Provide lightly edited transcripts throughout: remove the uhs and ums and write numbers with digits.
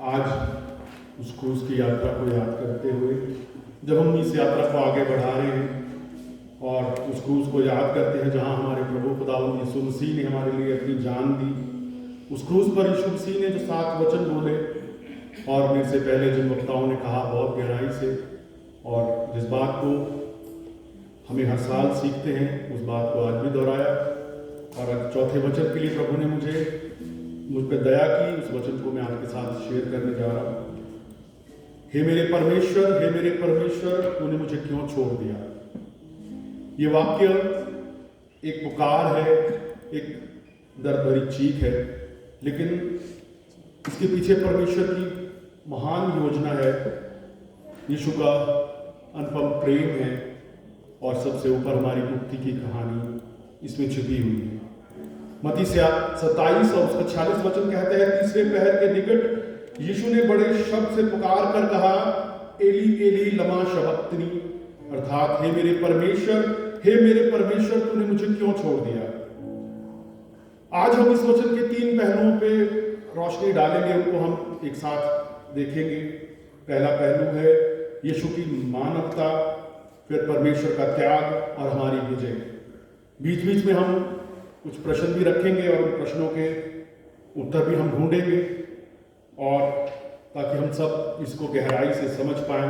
आज उस क्रूज की यात्रा को याद करते हुए जब हम इस यात्रा को आगे बढ़ा रहे हैं और उस क्रूज को याद करते हैं जहां हमारे प्रभु खुदावंद यीशु मसीह ने हमारे लिए अपनी जान दी, उस क्रूज पर यीशु मसीह ने जो 7 वचन बोले और मेरे से पहले जिन वक्ताओं ने कहा बहुत गहराई से, और जिस बात को हमें हर साल सीखते हैं उस बात को आज भी दोहराया। और आज चौथे वचन के लिए प्रभु ने मुझ पर दया की, उस वचन को मैं आपके साथ शेयर करने जा रहा हूँ। हे मेरे परमेश्वर, तूने मुझे क्यों छोड़ दिया। ये वाक्य एक पुकार है, एक दर्द भरी चीख है, लेकिन इसके पीछे परमेश्वर की महान योजना है। यीशु का अनुपम प्रेम है और सबसे ऊपर हमारी मुक्ति की कहानी इसमें छिपी हुई है। मत्ती 27 और उसका 46 वचन कहता है, तीसरे पहर के निकट यीशु ने बड़े शब्द से पुकार कर कहा, एली एली लमा शबक्तनी, अर्थात हे मेरे परमेश्वर तूने मुझे क्यों छोड़ दिया। आज हम इस वचन के 3 पहलुओं पे रोशनी डालेंगे, उनको हम एक साथ देखेंगे। पहला पहलू है यीशु की मानवता, फिर परमेश्वर का त्याग और हमारी विजय। बीच बीच में हम कुछ प्रश्न भी रखेंगे और उन प्रश्नों के उत्तर भी हम ढूंढेंगे, और ताकि हम सब इसको गहराई से समझ पाएं।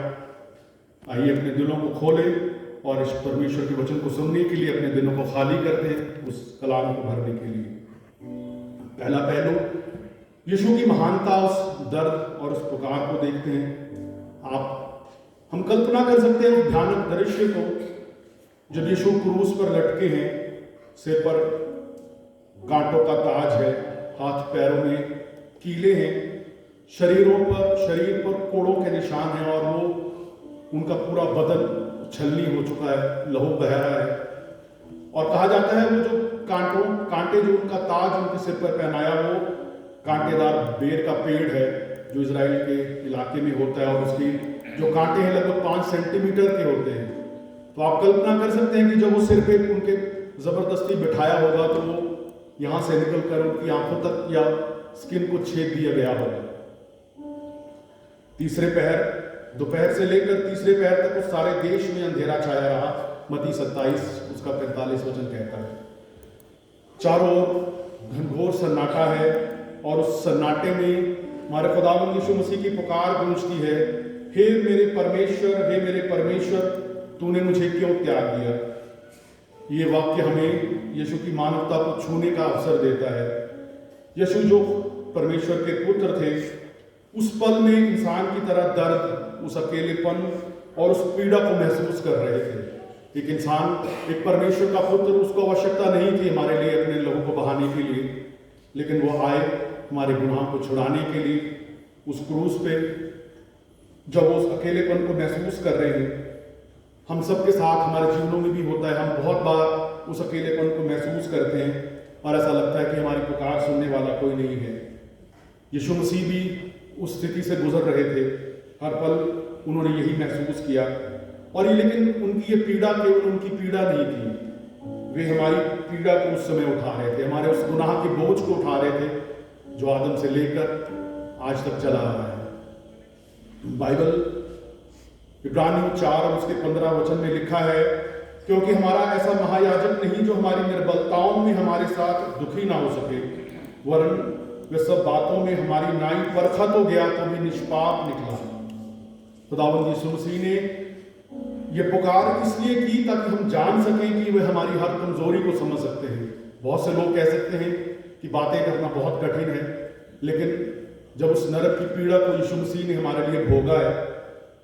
आइए अपने दिलों को खोलें और इस परमेश्वर के वचन को सुनने के लिए अपने दिलों को खाली कर दें, उस कलाम को भरने के लिए। पहला पहलू यीशु की महानता, उस दर्द और उस पुकार को देखते हैं। हम कल्पना कर सकते हैं उस भयानक दृश्य को जब यीशु क्रूस पर लटके हैं, सिर पर कांटों का ताज है, हाथ पैरों में कीले हैं, शरीर पर कोड़ों के निशान हैं और वो उनका पूरा बदन छलनी हो चुका है, लहू बह रहा है। और कहा जाता है वो जो कांटे जो उनका ताज उनके सिर पर पहनाया, वो कांटेदार बेर का पेड़ है जो इजराइल के इलाके में होता है, और उसकी जो कांटे हैं लगभग 5 सेंटीमीटर के होते हैं। तो आप कल्पना कर सकते हैं कि जब वो सिर पे उनके जबरदस्ती बिठाया होगा तो वो यहां से निकलकर उनकी आंखों तक या स्किन को छेद दिया गया होगा। दोपहर से लेकर तीसरे पहर तक उस सारे देश में अंधेरा छाया रहा। मत्ती 27 उसका 45 वचन कहता है। चारों ओर घनघोर सन्नाटा है और उस सन्नाटे में हमारे खुदावंद यीशु मसीह की पुकार गूंजती है, हे मेरे परमेश्वर तूने मुझे क्यों त्याग दिया। ये वाक्य हमें यीशु की मानवता को छूने का अवसर देता है। यीशु जो परमेश्वर के पुत्र थे, उस पल में इंसान की तरह दर्द, उस अकेलेपन और उस पीड़ा को महसूस कर रहे थे। एक इंसान, एक परमेश्वर का पुत्र, उसको आवश्यकता नहीं थी हमारे लिए अपने लहू को बहाने के लिए, लेकिन वो आए हमारे गुनाह को छुड़ाने के लिए उस क्रूस पे। जब वो उस अकेलेपन को महसूस कर रहे हैं, हम सबके साथ हमारे जीवनों में भी होता है, हम बहुत बार उस अकेलेपन को महसूस करते हैं और ऐसा लगता है कि हमारी पुकार सुनने वाला कोई नहीं है। यीशु मसीह भी उस स्थिति से गुजर रहे थे, हर पल उन्होंने यही महसूस किया। और ये लेकिन उनकी ये पीड़ा केवल उनकी पीड़ा नहीं थी, वे हमारी पीड़ा को उस समय उठा रहे थे, हमारे उस गुनाह के बोझ को उठा रहे थे जो आदम से लेकर आज तक चला आ रहा है। बाइबल इब्रानियों 4 और उसके 15 वचन में लिखा है, क्योंकि हमारा ऐसा महायाजक नहीं जो हमारी निर्बलताओं में हमारे साथ दुखी ना हो सके, वरन वे सब बातों में हमारी नाई परखा तो गया तो भी निष्पाप निकला। खुदावंद यीशु मसीह ने यह पुकार इसलिए की ताकि हम जान सकें कि वे हमारी हर कमजोरी को समझ सकते हैं। बहुत से लोग कह सकते हैं कि बातें करना बहुत कठिन है, लेकिन जब उस नरक की पीड़ा को यीशु मसीह ने हमारे लिए भोगा है,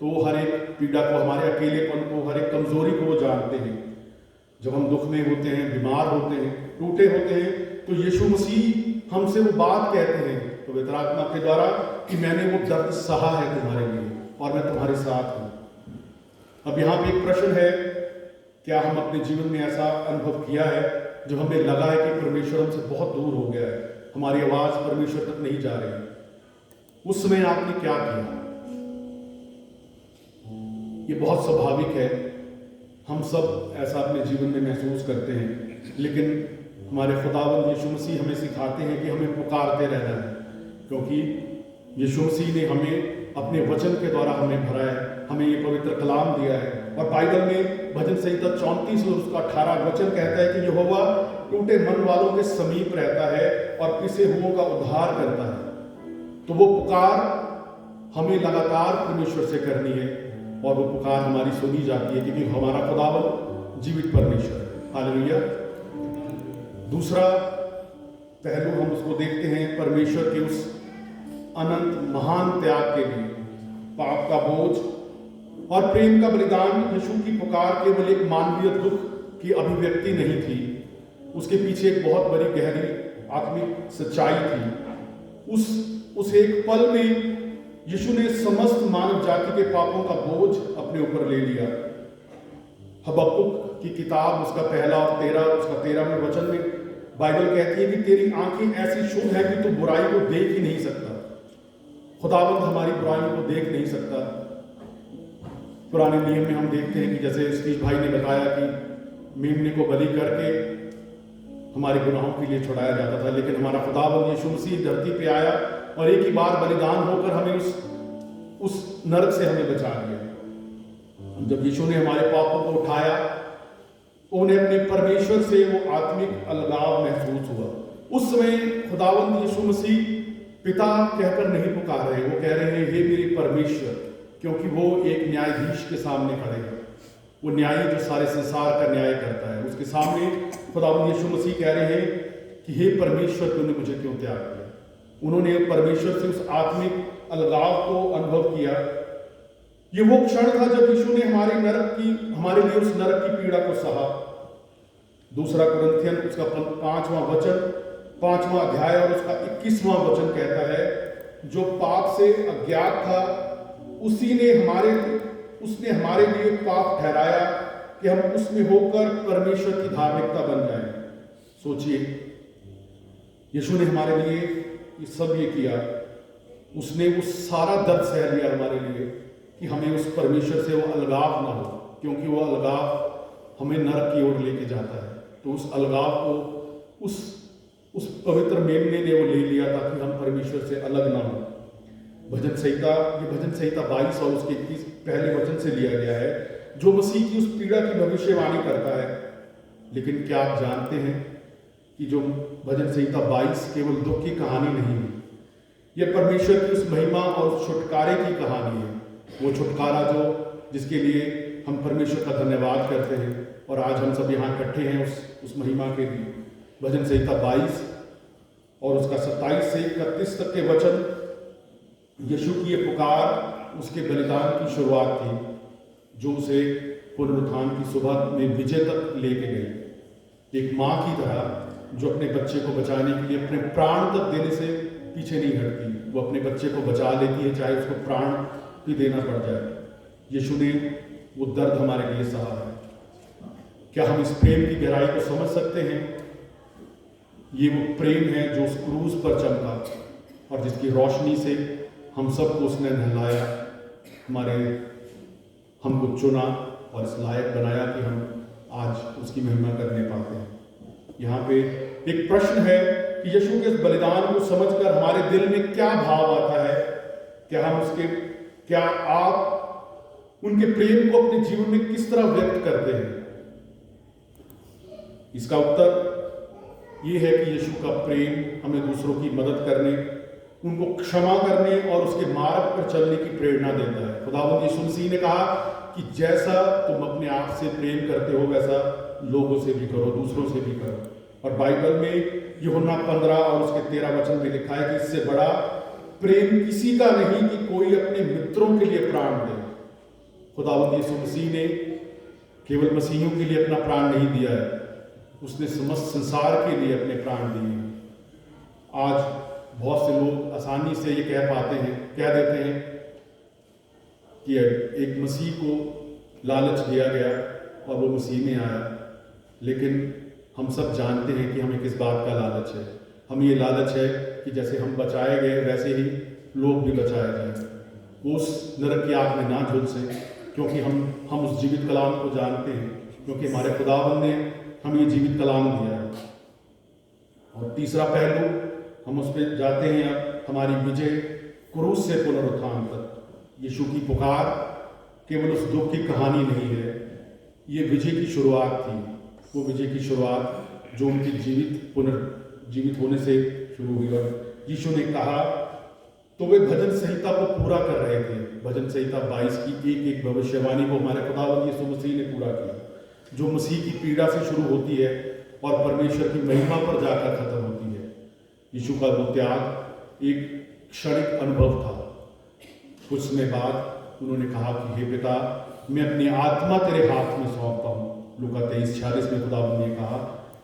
तो हर एक पीड़ा को, हमारे अकेलेपन को, हर एक कमजोरी को वो जानते हैं। जब हम दुख में होते हैं, बीमार होते हैं, टूटे होते हैं, तो यीशु मसीह हमसे वो बात कहते हैं पवित्र आत्मा के द्वारा कि मैंने वो दर्द सहा है तुम्हारे लिए और मैं तुम्हारे साथ हूं। अब यहाँ पे एक प्रश्न है, क्या हम अपने जीवन में ऐसा अनुभव किया है जब हमें लगा है कि परमेश्वर हमसे बहुत दूर हो गया है, हमारी आवाज परमेश्वर तक नहीं जा रही? उस समय आपने क्या किया? ये बहुत स्वाभाविक है, हम सब ऐसा अपने जीवन में महसूस करते हैं, लेकिन हमारे खुदावंद यीशु मसीह हमें सिखाते हैं कि हमें पुकारते रहना है, क्योंकि यीशु मसीह ने हमें अपने वचन के द्वारा हमें भरा है, हमें ये पवित्र कलाम दिया है। और बाइबल में भजन संहिता 34 और उसका 18 वचन कहता है कि यहोवा टूटे मन वालों के समीप रहता है और पिसे हुओं का उद्धार करता है। तो वो पुकार हमें लगातार परमेश्वर से करनी है और वो पुकार हमारी सुनी जाती है, क्योंकि हमारा खुदावंद जीवित परमेश्वर है। हालेलुया। दूसरा पहलू हम उसको देखते हैं, परमेश्वर के उस अनंत महान त्याग के लिए। पाप का बोझ और प्रेम का बलिदान। यीशु की पुकार केवल एक मानवीय दुख की अभिव्यक्ति नहीं थी, उसके पीछे एक बहुत बड़ी गहरी आत्मिक सच्चाई थी। उस एक पल में यीशु ने समस्त मानव जाति के पापों का बोझ अपने ऊपर ले लिया। हबक्कुक की किताब उसका 13वें वचन में बाइबल कहती है कि तेरी आंखें ऐसी शुभ है कि तू बुराई को देख ही नहीं सकता। खुदावंद हमारी बुराइयों को देख नहीं सकता। पुराने नियम में हम देखते हैं कि जैसे स्टीव भाई ने बताया कि मेमने को बलि करके हमारे गुनाहों के लिए छुड़ाया जाता था, लेकिन हमारा खुदावंद यीशु मसीह धरती पे आया और एक ही बार बलिदान होकर हमें उस नरक से हमें बचा लिया। जब यीशु ने हमारे पापों को उठाया, उन्हें अपने परमेश्वर से वो आत्मिक अलगाव महसूस हुआ। उस समय खुदावंद यीशु मसीह पिता कहकर नहीं पुकार रहे, वो कह रहे हैं हे मेरे परमेश्वर, क्योंकि वो एक न्यायाधीश के सामने खड़े हैं। वो न्यायी जो सारे संसार का न्याय करता है, उसके सामने खुदावंद यीशु मसीह कह रहे हैं कि हे परमेश्वर, तूने मुझे क्यों त्याग किया। उन्होंने परमेश्वर से उस आत्मिक अलगाव को अनुभव किया। ये वो क्षण था जब यीशु ने हमारे लिए उस नरक की पीड़ा को सहा। दूसरा कुरिन्थियन उसका 5वां अध्याय और उसका 21वां वचन कहता है, जो पाप से अज्ञात था उसने हमारे लिए पाप ठहराया कि हम उसमें होकर परमेश्वर की धार्मिकता बन जाएं। सोचिए, यीशु ने हमारे लिए ये किया। उसने वो सारा दर्द सह लिया हमारे लिए कि हमें उस परमेश्वर से वो अलगाव ना हो, क्योंकि वो अलगाव हमें नरक की ओर लेके जाता है। तो उस अलगाव को उस पवित्र मेमने ने वो ले लिया ताकि हम परमेश्वर से अलग ना हो। भजन संहिता 22 और उसके 21 पहले वचन से लिया गया है, जो मसीह की उस पीड़ा की भविष्यवाणी करता है। लेकिन क्या आप जानते हैं कि जो भजन संहिता 22 केवल दुख की कहानी नहीं है, यह परमेश्वर की उस महिमा और उस छुटकारे की कहानी है। वो छुटकारा जिसके लिए हम परमेश्वर का धन्यवाद करते हैं, और आज हम सब यहाँ इकट्ठे हैं उस महिमा के लिए। भजन संहिता 22 और उसका 27 से 31 तक के वचन यीशु की ये पुकार उसके बलिदान की शुरुआत थी, जो उसे पुनरुत्थान की सुबह में विजय तक लेके गई। एक माँ की तरह जो अपने बच्चे को बचाने के लिए अपने प्राण तक देने से पीछे नहीं हटती, वो अपने बच्चे को बचा लेती है, चाहे उसको प्राण भी देना पड़ जाए। यीशु ने वो दर्द हमारे लिए सहा है। क्या हम इस प्रेम की गहराई को समझ सकते हैं? ये वो प्रेम है जो उस क्रूस पर चमका और जिसकी रोशनी से हम सबको उसने नहलाया, हमको चुना और इस लायक बनाया कि हम आज उसकी महिमा करने पाते हैं। यहाँ पे एक प्रश्न है कि यीशु के इस बलिदान को समझकर हमारे दिल में क्या भाव आता है? क्या आप उनके प्रेम को अपने जीवन में किस तरह व्यक्त करते हैं? इसका उत्तर ये है कि यीशु का प्रेम हमें दूसरों की मदद करने, उनको क्षमा करने और उसके मार्ग पर चलने की प्रेरणा देता है। खुदावंद यीशु मसीह ने कहा कि जैसा तुम अपने आप से प्रेम करते हो वैसा लोगों से भी करो, दूसरों से भी करो। और बाइबल में यूहन्ना 15 और उसके 13 वचन में लिखा है कि इससे बड़ा प्रेम किसी का नहीं कि कोई अपने मित्रों के लिए प्राण दे। खुदावंद यीशु मसीह ने केवल मसीहियों के लिए अपना प्राण नहीं दिया है, उसने समस्त संसार के लिए अपने प्राण दिए हैं। आज बहुत से लोग आसानी से ये कह देते हैं कि एक मसीह को लालच दिया गया और वो मसीह में आया, लेकिन हम सब जानते हैं कि हमें किस बात का लालच है। हमें ये लालच है कि जैसे हम बचाए गए वैसे ही लोग भी बचाए जाएं, उस नरक की आग में ना झुलसे, क्योंकि हम उस जीवित कलाम को जानते हैं, क्योंकि हमारे खुदावंद ने हमें ये जीवित कलाम दिया है। और तीसरा पहलू हम उस पर जाते हैं, अब हमारी विजय क्रूस से पुनरुत्थान तक यीशु की पुकार केवल उस दुख की कहानी नहीं है, ये विजय की शुरुआत थी। वो विजय की शुरुआत जो उनकी पुनर्जीवित होने से शुरू हुई। और यीशु ने कहा, तो वे भजन संहिता को पूरा कर रहे थे। भजन संहिता 22 की एक एक भविष्यवाणी को हमारे खुदावंद यीशु मसीह ने पूरा किया, जो मसीह की पीड़ा से शुरू होती है और परमेश्वर की महिमा पर जाकर खत्म होती है। यीशु का वो त्याग एक क्षणिक अनुभव था। कुछ समय बाद उन्होंने कहा कि हे पिता, मैं अपनी आत्मा तेरे हाथ में सौंपता हूँ। लूका 23:46 में खुदावंद ने कहा।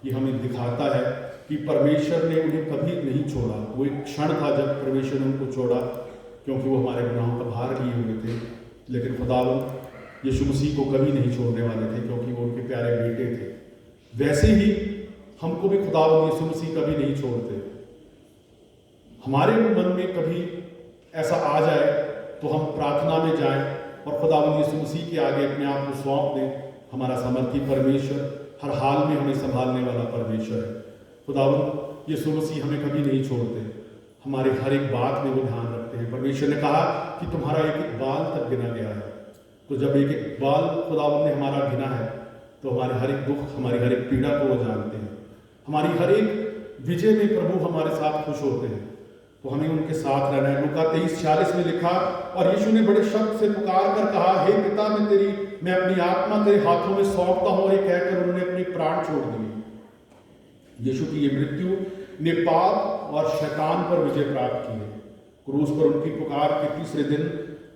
ये हमें दिखाता है कि परमेश्वर ने उन्हें कभी नहीं छोड़ा। वो एक क्षण था जब परमेश्वर ने उनको छोड़ा, क्योंकि वो हमारे गुनाहों का भार लिए हुए थे। लेकिन खुदावंद यीशु मसीह को कभी नहीं छोड़ने वाले थे, क्योंकि वो उनके प्यारे बेटे थे। वैसे ही हमको भी खुदावंद यीशु मसीह कभी नहीं छोड़ते। हमारे मन में कभी ऐसा आ जाए तो हम प्रार्थना में जाएं और खुदावंद यीशु मसीह के आगे अपने आप को सौंप दें। हमारा सामर्थी परमेश्वर हर हाल में हमें संभालने वाला परमेश्वर है। खुदावंद यीशु मसीह हमें कभी नहीं छोड़ते, हमारे हर एक बात में वो ध्यान रखते हैं। परमेश्वर ने कहा कि तुम्हारा एक एक बाल तक गिना गया है। तो जब एक एक बाल खुदावंद ने हमारा गिना है, तो हमारे हर एक दुख, हमारी हर एक पीड़ा को वो जानते हैं। हमारी हर एक विजय में प्रभु हमारे साथ खुश होते हैं, तो हमें उनके साथ रहना है। लूका 23:46 में लिखा, और यीशु ने बड़े शब्द से पुकार कर कहा, हे पिता, मैं अपनी आत्मा तेरे हाथों में सौंपता हूं। और ये कहकर उन्होंने अपने प्राण छोड़ दिए। यीशु की ये मृत्यु ने पाप और शैतान पर विजय प्राप्त की है। क्रूस पर उनकी पुकार के तीसरे दिन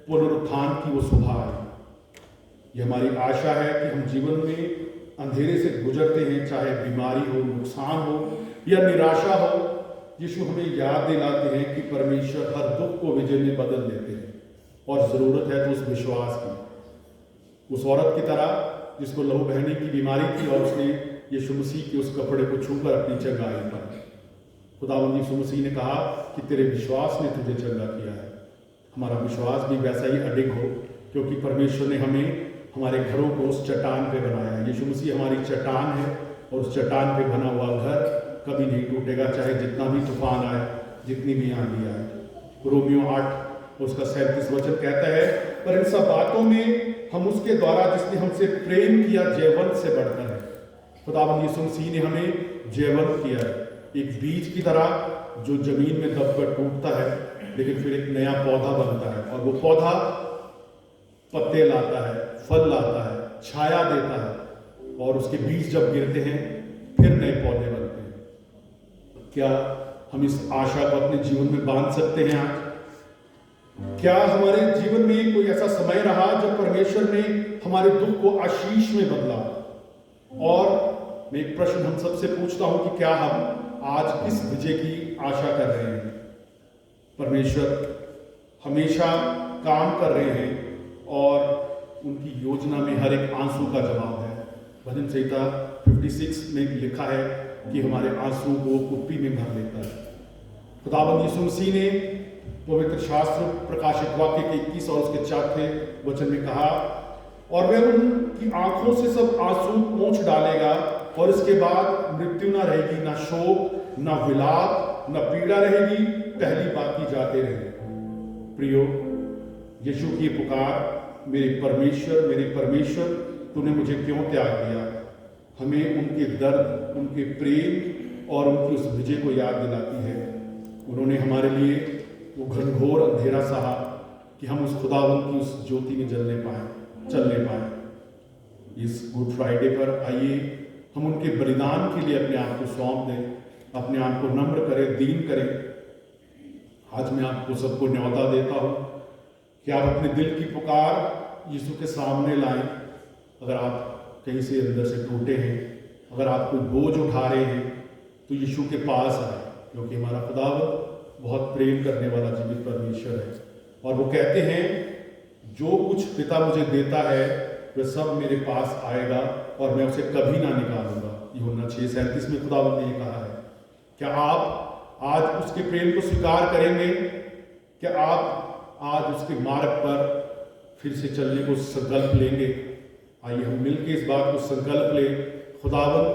पुनरुत्थान की वो सुबह आई। ये हमारी आशा है कि हम जीवन में अंधेरे से गुजरते हैं, चाहे बीमारी हो, नुकसान हो या निराशा हो। यीशु हमें याद दिलाते हैं कि परमेश्वर हर दुख को विजय में बदल देते हैं, और ज़रूरत है तो उस विश्वास की। उस औरत की तरह जिसको लहू बहने की बीमारी थी, और उसने यीशु मसीह के उस कपड़े को छूकर अपनी चंगाई पाई। खुदावंद यीशु मसीह ने कहा कि तेरे विश्वास ने तुझे चंगा किया है। हमारा विश्वास भी वैसा ही अडिग हो, क्योंकि परमेश्वर ने हमें हमारे घरों को उस चट्टान पे बनाया है। यीशु मसीह हमारी चट्टान है, और उस चट्टान पे बना हुआ घर कभी नहीं टूटेगा, चाहे जितना भी तूफान आए, जितनी भी आंधी आए। रोमियो 8 उसका 37 वचन कहता है, पर इन सब बातों में हम उसके द्वारा जिसने हमसे प्रेम किया जयवंत से बढ़कर है। खुदावंद यीशु मसीह ने हमें जयवंत किया है, एक बीज की तरह जो जमीन में दबकर टूटता है, लेकिन फिर एक नया पौधा बनता है। और वो पौधा पत्ते लाता है, फल लाता है, छाया देता है, और उसके बीज जब गिरते हैं फिर नए पौधे बनते हैं। क्या हम इस आशा को अपने जीवन में बांध सकते हैं आज? क्या हमारे जीवन में कोई ऐसा समय रहा जब परमेश्वर ने हमारे दुख को आशीष में बदला? और मैं एक प्रश्न हम सबसे पूछता हूं कि क्या हम आज किस विजय की आशा कर रहे हैं? परमेश्वर हमेशा काम कर रहे हैं, और उनकी योजना में हर एक आंसू का जवाब है। भजन संहिता 56 में लिखा है कि हमारे आंसू को कुप्पी में भर लेता है। खुदावंद यीशु मसीह ने पवित्र शास्त्र प्रकाशित वाक्य के 21 और उसके 4 वचन में कहा, और वह उनकी आंखों से सब आंसू पोंछ डालेगा, और इसके बाद मृत्यु ना रहेगी, ना शोक, ना विलाप, ना पीड़ा रहेगी, पहली बाकी जाते रहेंगे। प्रियो, यीशु की पुकार, मेरे परमेश्वर तूने मुझे क्यों त्याग दिया, हमें उनके दर्द, उनके प्रेम और उनकी उस विजय को याद दिलाती है। उन्होंने हमारे लिए वो घनघोर अंधेरा सहा कि हम उस खुदावंद की उस ज्योति में चलने पाए। इस गुड फ्राइडे पर आइए हम उनके बलिदान के लिए अपने आप को सौंप दें, अपने आप को नम्र करें, दीन करें। आज मैं आपको सबको न्योता देता हूँ कि आप अपने दिल की पुकार यीशु के सामने लाएं। अगर आप कहीं से अंदर से टूटे हैं, अगर आप कोई बोझ उठा रहे हैं, तो यीशु के पास आए, क्योंकि हमारा खुदावंद बहुत प्रेम करने वाला जीवित परमेश्वर है। और वो कहते हैं, जो कुछ पिता मुझे देता है वह सब मेरे पास आएगा, और मैं उसे कभी ना निकालूंगा। यूहन्ना 6:37 में खुदावंद ने कहा है। क्या आप आज उसके प्रेम को स्वीकार करेंगे? क्या आप आज उसके मार्ग पर फिर से चलने को संकल्प लेंगे? आइए हम मिलकर इस बात को संकल्प लें। खुदावंद,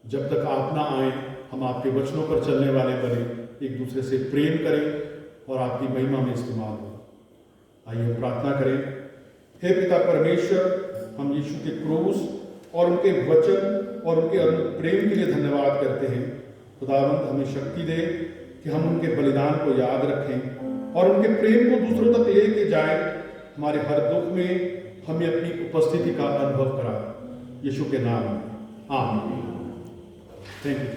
जब तक आप ना आए, हम आपके वचनों पर चलने वाले बने, एक दूसरे से प्रेम करें, और आपकी महिमा में इस्तेमाल हो। आइए हम प्रार्थना करें। हे पिता परमेश्वर, हम यीशु के क्रूस और उनके वचन और उनके प्रेम के लिए धन्यवाद करते हैं। खुदावंद हमें शक्ति दे कि हम उनके बलिदान को याद रखें और उनके प्रेम को दूसरों तक लेके जाएं। हमारे हर दुख में हमें अपनी उपस्थिति का अनुभव कराएं। यीशु के नाम में आमीन। Thank you.